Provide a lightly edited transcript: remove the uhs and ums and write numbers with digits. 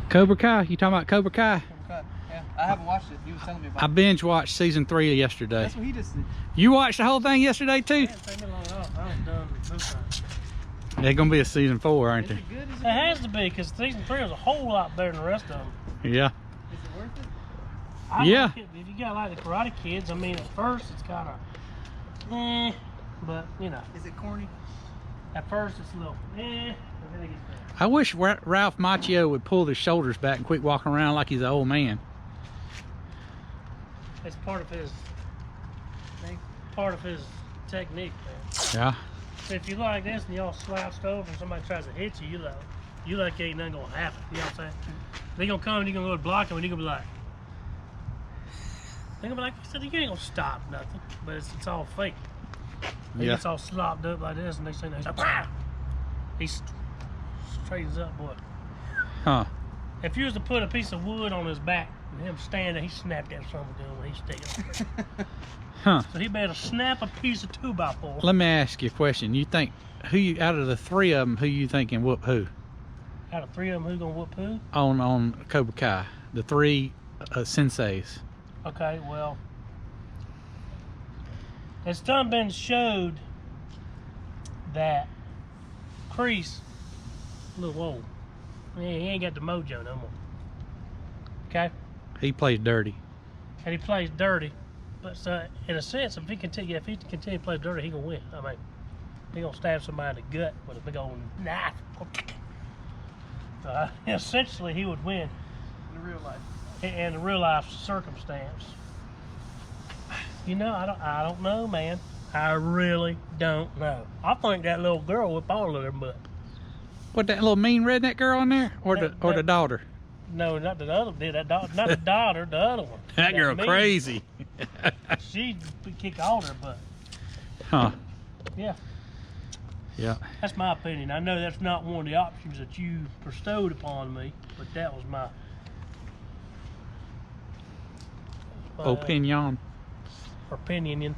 Cobra Kai? You talking about Cobra Kai? Cobra Kai. Yeah, I haven't watched it. He was telling me about it. I binge watched season 3 yesterday. That's what he just did. You watched the whole thing yesterday too? It didn't take me long at all. I was done no time. They're gonna be a season 4, aren't Is they? it good? Is It has to be, because season 3 was a whole lot better than the rest of them. Yeah. Is it worth it? I Yeah. like it. If you got like the Karate Kids, I mean, at first it's kind of, but you know, Is it corny? at first it's a little, but then it gets better. I wish Ralph Macchio would pull his shoulders back and quit walking around like he's an old man. It's part of his technique, man. Yeah. So if you like this and y'all slouched over and somebody tries to hit you, you like ain't nothing gonna happen. You know what I'm saying? They gonna come and you're gonna go to block them and you're gonna be like, they're gonna be like, you ain't gonna stop nothing, but it's all fake. He Yeah. gets all slopped up like this, and next thing he's like, wow! He straightens up, boy. Huh. If you was to put a piece of wood on his back and him stand there, he snapped that son of a gun when he's sticking. Huh. So he better snap a piece of 2x4. Let me ask you a question. You think out of the 3 of them, who you think can whoop who Out of 3 of them, who gonna whoop who? on Cobra Kai? The 3 senseis. Okay, well, it's done been showed that Kreese a little old. He ain't got the mojo no more. Okay, He plays dirty. and he plays dirty, but in a sense, if he continue to play dirty, he gonna win. I mean, he gonna stab somebody in the gut with a big old knife. Essentially, he would win In real life. in a real life circumstance. You know, I don't know, man. I really don't know. I think that little girl whipped all of them butt. What, that little mean redneck girl in there, or the daughter? No, not the other. Not the daughter, the other one. That girl me, crazy. She kicked all her butt. Huh. Yeah, Yeah. that's my opinion. I know that's not one of the options that you bestowed upon me, but that was my Opinion. opinion.